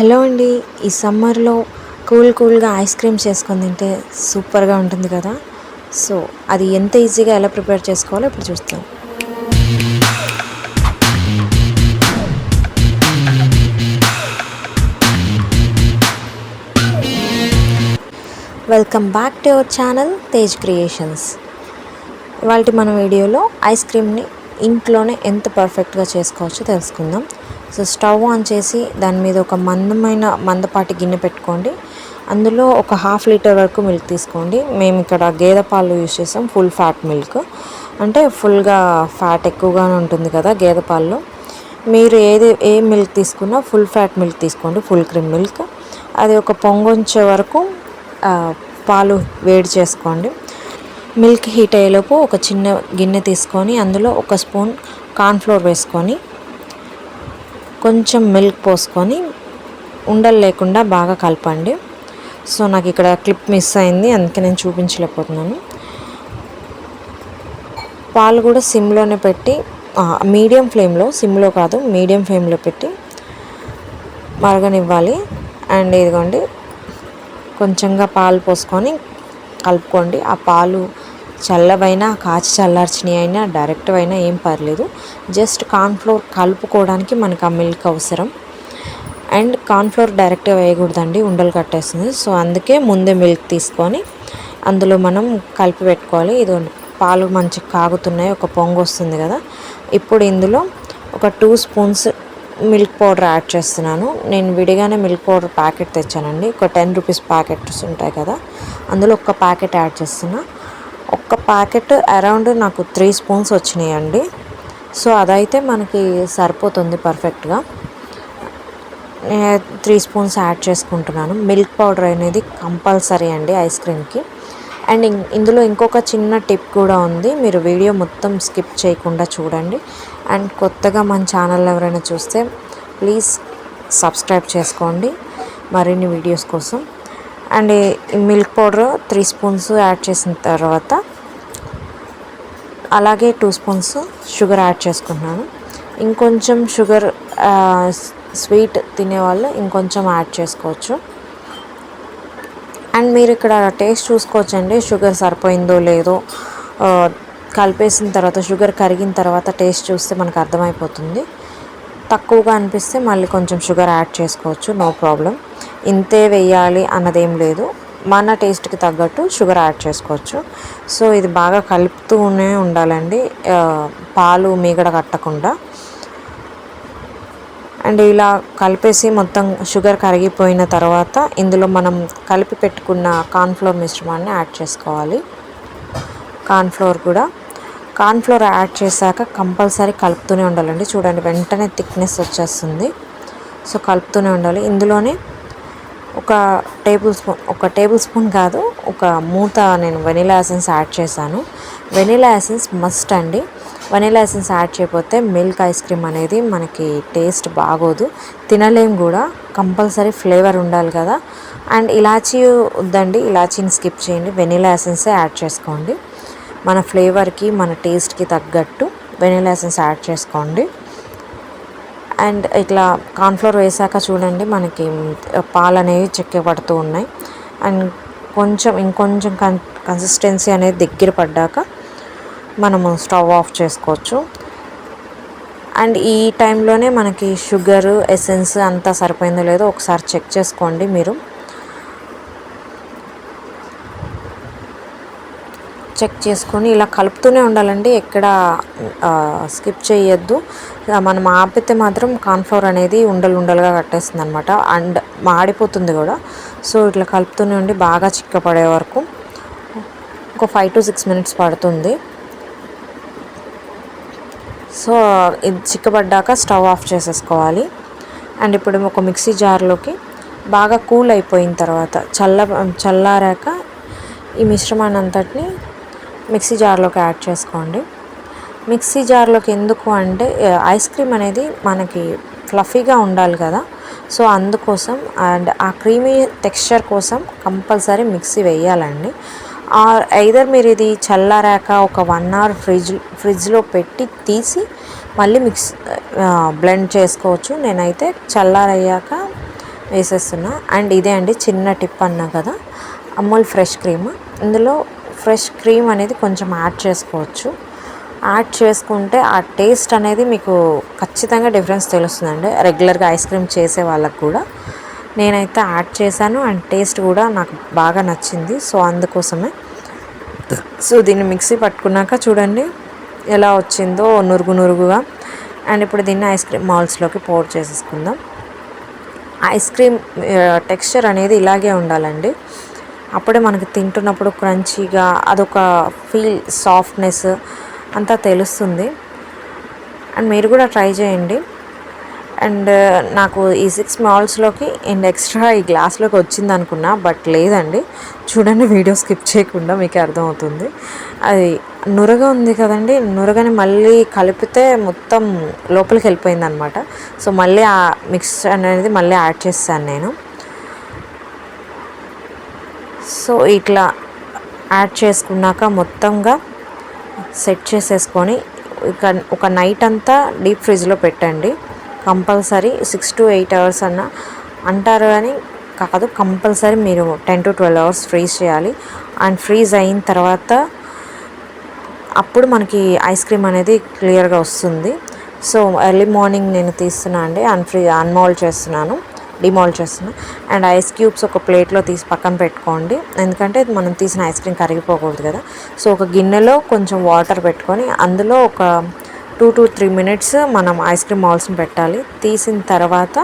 Hello అండి. ఈ సమ్మర్లో కూల్గా ఐస్ క్రీమ్ చేసుకొని తింటే సూపర్గా ఉంటుంది కదా. సో అది ఎంత ఈజీగా ఎలా ప్రిపేర్ చేసుకోవాలో ఇప్పుడు చూస్తాం. Welcome back to our channel Tej creations. ఇవాళ మన వీడియోలో ఐస్ క్రీమ్ని ఇంట్లోనే ఎంత పర్ఫెక్ట్గా చేసుకోవచ్చో తెలుసుకుందాం. సో స్టవ్ ఆన్ చేసి దాని మీద ఒక మందపాటి గిన్నె పెట్టుకోండి. అందులో ఒక హాఫ్ లీటర్ వరకు మిల్క్ తీసుకోండి. మేము ఇక్కడ గేదె పాలు యూజ్ చేసాం, ఫుల్ ఫ్యాట్ మిల్క్. అంటే ఫుల్గా ఫ్యాట్ ఎక్కువగానే ఉంటుంది కదా గేదె పాలలో. మీరు ఏ మిల్క్ తీసుకున్నా ఫుల్ ఫ్యాట్ మిల్క్ తీసుకోండి, ఫుల్ క్రీమ్ మిల్క్. అది ఒక పొంగొంచే వరకు పాలు వేడి చేసుకోండి. మిల్క్ హీట్ అయ్యేలోపు ఒక చిన్న గిన్నె తీసుకొని అందులో ఒక స్పూన్ కార్న్ఫ్లోర్ వేసుకొని కొంచెం మిల్క్ పోసుకొని ఉండలు లేకుండా బాగా కలపండి. సో నాకు ఇక్కడ క్లిప్ మిస్ అయింది, అందుకే నేను చూపించలేకపోతున్నాను. పాలు కూడా సిమ్లోనే పెట్టి మీడియం ఫ్లేమ్లో, సిమ్లో కాదు మీడియం ఫ్లేమ్లో పెట్టి మరగనివ్వాలి. అండ్ ఇదిగోండి కొంచెంగా పాలు పోసుకొని కలుపుకోండి. ఆ పాలు చల్లవైనా కాచి చల్లార్చినవి అయినా డైరెక్ట్ అయినా ఏం పర్లేదు. జస్ట్ కార్న్ఫ్లోర్ కలుపుకోవడానికి మనకు ఆ మిల్క్ అవసరం. అండ్ కార్న్ఫ్లోర్ డైరెక్ట్గా వేయకూడదండి, ఉండలు కట్టేస్తుంది. సో అందుకే ముందే మిల్క్ తీసుకొని అందులో మనం కలిపి పెట్టుకోవాలి. ఇది పాలు మంచిగా కాగుతున్నాయి, ఒక పొంగు వస్తుంది కదా. ఇప్పుడు ఇందులో ఒక 2 స్పూన్స్ మిల్క్ పౌడర్ యాడ్ చేస్తున్నాను. నేను విడిగానే మిల్క్ పౌడర్ ప్యాకెట్ తెచ్చానండి. ఒక 10 రూపీస్ ప్యాకెట్స్ ఉంటాయి కదా, అందులో ఒక ప్యాకెట్ యాడ్ చేస్తున్నా. ఒక్క ప్యాకెట్ అరౌండ్ నాకు 3 స్పూన్స్ వచ్చినాయండి. సో అదైతే మనకి సరిపోతుంది పర్ఫెక్ట్గా. 3 స్పూన్స్ యాడ్ చేసుకుంటున్నాను. మిల్క్ పౌడర్ అనేది కంపల్సరీ అండి ఐస్ క్రీమ్కి. అండ్ ఇందులో ఇంకొక చిన్న టిప్ కూడా ఉంది, మీరు వీడియో మొత్తం స్కిప్ చేయకుండా చూడండి. అండ్ కొత్తగా మన ఛానల్ ఎవరైనా చూస్తే ప్లీజ్ సబ్స్క్రైబ్ చేసుకోండి మరిన్ని వీడియోస్ కోసం. అండ్ ఈ మిల్క్ పౌడర్ 3 స్పూన్స్ యాడ్ చేసిన తర్వాత అలాగే 2 స్పూన్స్ షుగర్ యాడ్ చేసుకుంటున్నాను. ఇంకొంచెం షుగర్ స్వీట్ తినేవాళ్ళు ఇంకొంచెం యాడ్ చేసుకోవచ్చు. అండ్ మీరు ఇక్కడ టేస్ట్ చూసుకోవచ్చండి, షుగర్ సరిపోయిందో లేదో. కలిపేసిన తర్వాత షుగర్ కరిగిన తర్వాత టేస్ట్ చూస్తే మనకు అర్థమైపోతుంది. తక్కువగా అనిపిస్తే మళ్ళీ కొంచెం షుగర్ యాడ్ చేసుకోవచ్చు, నో ప్రాబ్లం. ఇంతే వేయాలి అన్నదేం లేదు, మన టేస్ట్కి తగ్గట్టు షుగర్ యాడ్ చేసుకోవచ్చు. సో ఇది బాగా కలుపుతూనే ఉండాలండి, పాలు మీగడ కట్టకుండా. అండ్ ఇలా కలిపేసి మొత్తం షుగర్ కరిగిపోయిన తర్వాత ఇందులో మనం కలిపి పెట్టుకున్న కార్న్ఫ్లోర్ మిశ్రమాన్ని యాడ్ చేసుకోవాలి. కార్న్ఫ్లోర్ యాడ్ చేశాక కంపల్సరీ కలుపుతూనే ఉండాలండి. చూడండి వెంటనే థిక్నెస్ వచ్చేస్తుంది. సో కలుపుతూనే ఉండాలి. ఇందులోనే ఒక టేబుల్ స్పూన్ కాదు, ఒక మూత నేను వెనిలా ఎసెన్స్ యాడ్ చేశాను. వెనిలా ఎసెన్స్ మస్ట్ అండి. వెనిలా ఎసెన్స్ యాడ్ చేయకపోతే మిల్క్ ఐస్ క్రీమ్ అనేది మనకి టేస్ట్ బాగోదు, తినలేం కూడా. కంపల్సరీ ఫ్లేవర్ ఉండాలి కదా. అండ్ ఇలాచీ వద్దండి, ఇలాచీని స్కిప్ చేయండి, వెనిలా ఎసెన్సే యాడ్ చేసుకోండి. మన ఫ్లేవర్కి మన టేస్ట్కి తగ్గట్టు వెనిలా ఎసెన్స్ యాడ్ చేసుకోండి. అండ్ ఇట్లా కార్న్ఫ్లోర్ వేసాక చూడండి మనకి పాలు అనేవి చిక్కబడుతూ ఉన్నాయి. అండ్ ఇంకొంచెం కన్సిస్టెన్సీ అనేది దగ్గర పడ్డాక మనము స్టవ్ ఆఫ్ చేసుకోవచ్చు. అండ్ ఈ టైంలోనే మనకి షుగర్ ఎసెన్స్ అంతా సరిపోయిందో లేదో ఒకసారి చెక్ చేసుకోండి. మీరు చెక్ చేసుకొని ఇలా కలుపుతూనే ఉండాలండి, ఎక్కడ స్కిప్ చేయొద్దు. మనం ఆపితే మాత్రం కార్న్ఫ్లోర్ అనేది ఉండలుగా కట్టేస్తుంది అనమాట, అండ్ మాడిపోతుంది కూడా. సో ఇట్లా కలుపుతూనే ఉండి బాగా చిక్కపడే వరకు ఒక 5 to 6 minutes పడుతుంది. సో ఇది చిక్కబడ్డాక స్టవ్ ఆఫ్ చేసేసుకోవాలి. అండ్ ఇప్పుడు ఒక మిక్సీ జార్లోకి బాగా కూల్ అయిపోయిన తర్వాత చల్లారాక ఈ మిశ్రమాన్ని అంతటిని మిక్సీ జార్లోకి యాడ్ చేసుకోండి. మిక్సీ జార్లోకి ఎందుకు అంటే ఐస్ క్రీమ్ అనేది మనకి ఫ్లఫీగా ఉండాలి కదా. సో అందుకోసం అండ్ ఆ క్రీమీ టెక్స్చర్ కోసం కంపల్సరీ మిక్సీ వేయాలండి. ఐదర్ మీరు ఇది చల్లారాక ఒక 1 hour ఫ్రిడ్జ్లో పెట్టి తీసి మళ్ళీ బ్లెండ్ చేసుకోవచ్చు. నేనైతే చల్లారయ్యాక వేసేస్తున్నా. అండ్ ఇదే అండి చిన్న టిప్ అన్నా కదా, అమూల్ ఫ్రెష్ క్రీమ్. ఇందులో ఫ్రెష్ క్రీమ్ అనేది కొంచెం యాడ్ చేసుకోవచ్చు. యాడ్ చేసుకుంటే ఆ టేస్ట్ అనేది మీకు ఖచ్చితంగా డిఫరెన్స్ తెలుస్తుందండి. రెగ్యులర్గా ఐస్ క్రీమ్ చేసే వాళ్ళకు కూడా నేనైతే యాడ్ చేశాను అండ్ టేస్ట్ కూడా నాకు బాగా నచ్చింది. సో అందుకోసమే. సో దీన్ని మిక్సీ పట్టుకున్నాక చూడండి ఎలా వచ్చిందో, నురుగు నురుగుగా. అండ్ ఇప్పుడు దీన్ని ఐస్ క్రీమ్ మౌల్స్లోకి పోర్ చేసేసుకుందాం. ఐస్ క్రీమ్ టెక్స్చర్ అనేది ఇలాగే ఉండాలండి. అప్పుడే మనకి తింటున్నప్పుడు క్రంచీగా అదొక ఫీల్, సాఫ్ట్నెస్ అంతా తెలుస్తుంది. అండ్ మీరు కూడా ట్రై చేయండి. అండ్ నాకు ఈ 6 మాల్స్లోకి అండ్ ఎక్స్ట్రా ఈ గ్లాస్లోకి వచ్చింది అనుకున్నా, బట్ లేదండి. చూడండి వీడియో స్కిప్ చేయకుండా మీకు అర్థమవుతుంది. అది నురగ ఉంది కదండి, నురగని మళ్ళీ కలిపితే మొత్తం లోపలికి వెళ్ళిపోయింది అనమాట. సో మళ్ళీ ఆ మిక్స్ అనేది మళ్ళీ యాడ్ చేస్తాను నేను. సో ఇట్లా యాడ్ చేసుకున్నాక మొత్తంగా సెట్ చేసేసుకొని ఒక నైట్ అంతా డీప్ ఫ్రిడ్జ్లో పెట్టండి. కంపల్సరీ 6 to 8 అవర్స్ అన్న అంటారు కానీ కాదు, కంపల్సరీ మీరు 10 to 12 అవర్స్ ఫ్రీజ్ చేయాలి. అండ్ ఫ్రీజ్ అయిన తర్వాత అప్పుడు మనకి ఐస్ క్రీమ్ అనేది క్లియర్గా వస్తుంది. సో ఎర్లీ మార్నింగ్ నేను తీస్తున్నా అండి, అన్మోల్డ్ చేస్తున్నాను, డిమోల్డ్ చేస్తున్నాను. అండ్ ఐస్ క్యూబ్స్ ఒక ప్లేట్లో తీసి పక్కన పెట్టుకోండి, ఎందుకంటే మనం తీసిన ఐస్ క్రీమ్ కరిగిపోకూడదు కదా. సో ఒక గిన్నెలో కొంచెం వాటర్ పెట్టుకొని అందులో ఒక 2 to 3 minutes మనం ఐస్ క్రీమ్ మౌల్స్ని పెట్టాలి. తీసిన తర్వాత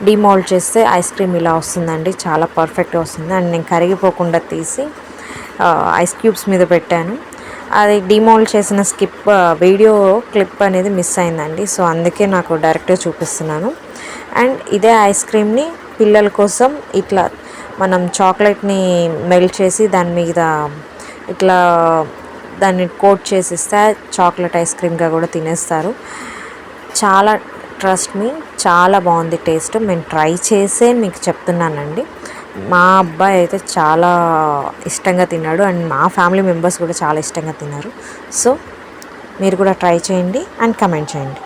డిమోల్డ్ చేస్తే ఐస్ క్రీమ్ ఇలా వస్తుందండి, చాలా పర్ఫెక్ట్గా వస్తుంది. అండ్ నేను కరిగిపోకుండా తీసి ఐస్ క్యూబ్స్ మీద పెట్టాను. అది డిమోల్డ్ చేసిన వీడియో క్లిప్ అనేది మిస్ అయిందండి. సో అందుకే నాకు డైరెక్ట్గా చూపిస్తున్నాను. అండ్ ఇదే ఐస్ క్రీమ్ని పిల్లల కోసం ఇట్లా మనం చాక్లెట్ని మెల్ట్ చేసి దాని మీద ఇట్లా దాన్ని కోట్ చేసిస్తే చాక్లెట్ ఐస్ క్రీమ్గా కూడా తినేస్తారు. చాలా ట్రస్ట్ మీ, చాలా బాగుంది టేస్ట్. నేను ట్రై చేసే మీకు చెప్తున్నానండి. మా అబ్బాయి అయితే చాలా ఇష్టంగా తిన్నాడు అండ్ మా ఫ్యామిలీ మెంబర్స్ కూడా చాలా ఇష్టంగా తిన్నారు. సో మీరు కూడా ట్రై చేయండి అండ్ కమెంట్ చేయండి.